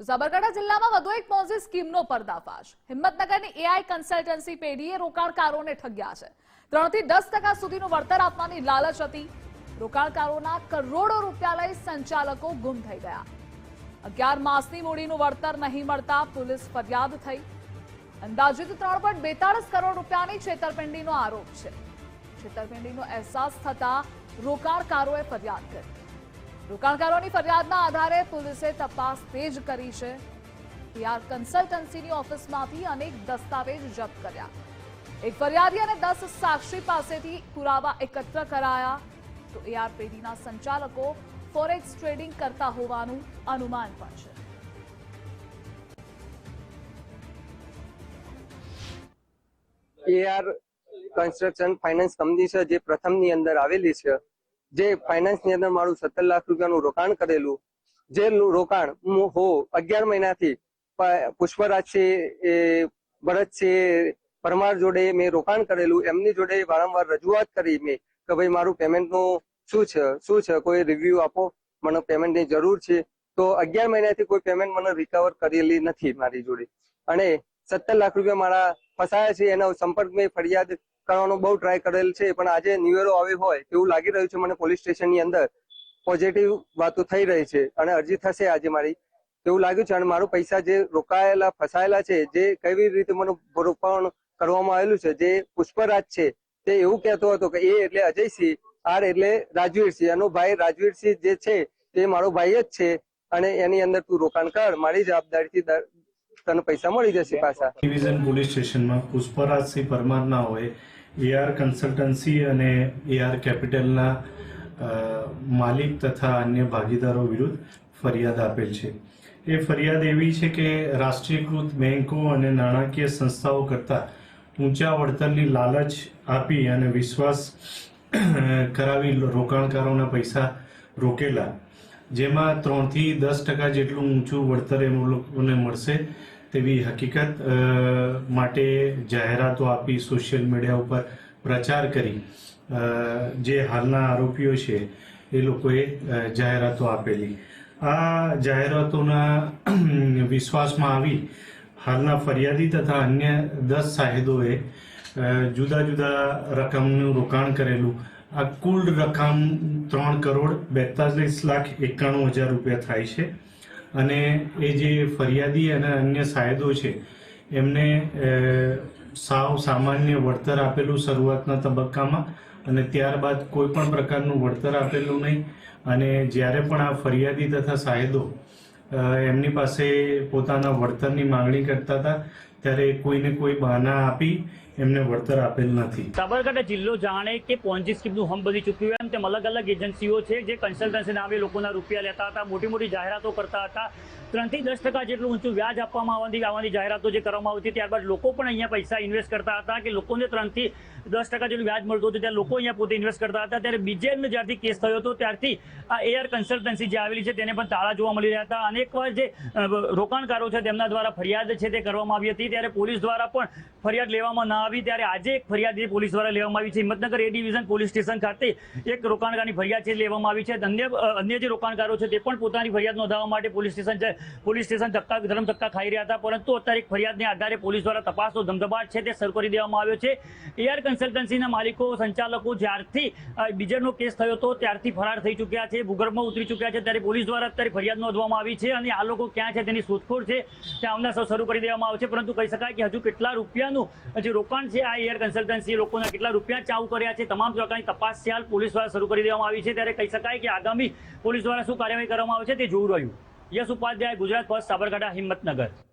સાબરકાંઠા જિલ્લામાં વધુ એક પોન્ઝી સ્કીમનો પર્દાફાશ। હિંમતનગરની એઆઈ કન્સલ્ટન્સી પેઢીએ રોકાણકારોને ઠગ્યા છે। 3 થી 10% સુધીનું વળતર આપવાની લાલચ હતી। રોકાણકારોના કરોડો રૂપિયા લઈ સંચાલકો ગુમ થઈ ગયા। 11 માસની મૂડીનું વળતર નહીં મળતા પોલીસ ફરિયાદ થઈ। અંદાજિત 3.42 કરોડ રૂપિયાની છેતરપિંડીનો આરોપ છે। છેતરપિંડીનો અહેસાસ થતા રોકાણકારોએ ફરિયાદ કરી। રોકાણકારોની ફરિયાદના આધારે પોલીસે તપાસ તેજ કરી છે। એઆર કન્સલ્ટન્સીની ઓફિસમાંથી અનેક દસ્તાવેજ જપ્ત કર્યા। એક ફરિયાદી અને 10 સાક્ષી પાસેથી પુરાવા એકત્ર કરાયા। તો એઆર પેઢીના સંચાલકો ફોરેક્સ ટ્રેડિંગ કરતા હોવાનું અનુમાન પણ છે। એઆર કન્સ્ટ્રક્શન ફાઇનાન્સ કંપની છે જે પ્રથમની અંદર આવેલી છે, જે ફાઇનાન્સની અંદર મારું 17 લાખ રૂપિયાનું રોકાણ કરેલું, જે રોકાણ હું 11 મહિનાથી પુષ્પરાજ છે, ભરત છે, પરમાર જોડે મેં રોકાણ કરેલું। એમની જોડે વારંવાર રજૂઆત કરી મેં કે ભાઈ મારું પેમેન્ટનું શું છે, કોઈ રિવ્યુ આપો, મને પેમેન્ટની જરૂર છે। તો 11 મહિનાથી કોઈ પેમેન્ટ મને રિકવર કરેલી નથી મારી જોડે, અને 17 લાખ રૂપિયા મારા ફસાયા છે। એના સંપર્કમાં ફરિયાદ કરવાનો બહુ ટ્રાય કરેલ છે, પણ આજે નિવેડો આવ્યો હોય તેવું લાગી રહ્યું છે મને। પોલીસ સ્ટેશનની અંદર પોઝિટિવ વાતો થઈ રહી છે અને અરજી થશે આજે મારી, એવું લાગ્યું છે। અને મારું પૈસા જે રોકાયેલા ફસાયેલા છે, જે કેવી રીતે મને રોકાણ કરવામાં આવેલું છે, જે પુષ્પરાજ છે તે એવું કહેતો હતો કે એ એટલે અજયસિંહ, આર એટલે રાજવીરસિંહ, એનો ભાઈ રાજવીરસિંહ જે છે તે મારો ભાઈ જ છે, અને એની અંદર તું રોકાણ કર, મારી જવાબદારીથી તને પૈસા મળી જશે પાછા। ડિવિઝન પોલીસ સ્ટેશનમાં પુષ્પરાજસિંહ પરમારના હોય એઆર કન્સલ્ટન્સી અને એઆર કેપિટલના માલિક તથા અન્ય ભાગીદારો વિરુદ્ધ ફરિયાદ આપેલ છે। એ ફરિયાદ એવી છે કે રાષ્ટ્રીયકૃત બેંકો અને નાણાકીય સંસ્થાઓ કરતાં ઊંચા વળતરની લાલચ આપી અને વિશ્વાસ કરાવી રોકાણકારોના પૈસા રોકેલા, જેમાં 3 થી 10% જેટલું ઊંચું વળતર એમ લોકોને મળશે તેવી હકીકત માટે જાહેરાતો આપી, સોશિયલ મીડિયા ઉપર પ્રચાર કરી જે હાલના આરોપીઓ છે એ લોકોએ જાહેરાતો આપેલી। આ જાહેરાતોના વિશ્વાસમાં આવી હાલના ફરિયાદી તથા અન્ય 10 સાહિદોએ જુદા જુદા રકમનું રોકાણ કરેલું। આ કુલ રકમ 3,42,91,000 રૂપિયા થાય છે, અને એ જે ફરિયાદી અને અન્ય સાયદો છે એમને સાવ સામાન્ય વળતર આપેલું શરૂઆતના તબક્કામાં, અને ત્યારબાદ કોઈ પણ પ્રકારનું વળતર આપેલું નહીં। અને જ્યારે પણ આ ફરિયાદી તથા સાયદો એમની પાસે પોતાના વળતરની માંગણી કરતા હતા ત્યારે કોઈને કોઈ બહાના આપી એમને વળતર આપેલ નથી। સાબરકાંઠા જિલ્લો જાણે કે પોન્જી સ્કીમનું હમ બની ચૂક્યું એમ તેમ અલગ અલગ એજન્સીઓ છે જે કન્સલ્ટન્સી નામે લોકોના રૂપિયા લેતા હતા, મોટી મોટી જાહેરાતો કરતા હતા। 3 થી 10% જેટલું ઊંચું વ્યાજ આપવામાં આવવાની જાહેરાતો જે કરવામાં આવતી, ત્યારબાદ લોકો પણ અહીંયા પૈસા ઇન્વેસ્ટ કરતા હતા કે લોકોને 3 થી 10% જેટલું વ્યાજ મળતું હતું, ત્યારે લોકો અહીંયા પોતે ઇન્વેસ્ટ કરતા હતા। ત્યારે બીજેએમનો જ્યારથી કેસ થયો હતો ત્યારથી આ એઆર કન્સલ્ટન્સી જે આવેલી છે તેને પણ તાળા જોવા મળી રહ્યા હતા। અનેકવાર જે રોકાણકારો છે તેમના દ્વારા ફરિયાદ છે તે કરવામાં આવી હતી, ત્યારે પોલીસ દ્વારા પણ ફરિયાદ લેવામાં ન આવી। ત્યારે આજે એક ફરિયાદ પોલીસ દ્વારા લેવામાં આવી છે। હિંમતનગર એ ડિવિઝન પોલીસ સ્ટેશન ખાતે એક રોકાણકારની ફરિયાદ છે લેવામાં આવી છે। અન્ય જે રોકાણકારો છે તે પણ પોતાની ફરિયાદ નોંધાવવા માટે પોલીસ સ્ટેશન ધક્કા ખાઈ રહ્યા હતા, પરંતુ અત્યારે એક ફરિયાદને આધારે પોલીસ દ્વારા તપાસનો ધમધમાટ છે તે શરૂ કરી દેવામાં આવ્યો છે। એઆર કન્સલ્ટન્સીના માલિકો, સંચાલકો જ્યારથી બીજેનો કેસ થયો હતો ત્યારથી ફરાર થઈ ચૂક્યા છે, ભૂગર્ભમાં ઉતરી ચૂક્યા છે। ત્યારે પોલીસ દ્વારા અત્યારે ફરિયાદ નોંધવામાં આવી છે અને આ લોકો ક્યાં છે તેની શોધખોળ છે તે આવનાર શરૂ કરી દેવામાં આવશે। પરંતુ કહી શકાય કે હજુ કેટલા રૂપિયાનું જે રોકાણ છે આ એઆર કન્સલ્ટન્સી લોકોના કેટલા રૂપિયા ચાઉ કર્યા છે, તમામ પ્રકારની તપાસ છે હાલ પોલીસ દ્વારા શરૂ કરી દેવામાં આવી છે। ત્યારે કહી શકાય કે આગામી પોલીસ દ્વારા શું કાર્યવાહી કરવામાં આવે છે તે જોવું રહ્યું। યશ ઉપાધ્યાય, ગુજરાત ફર્સ્ટ, સાબરકાંઠા, હિંમતનગર।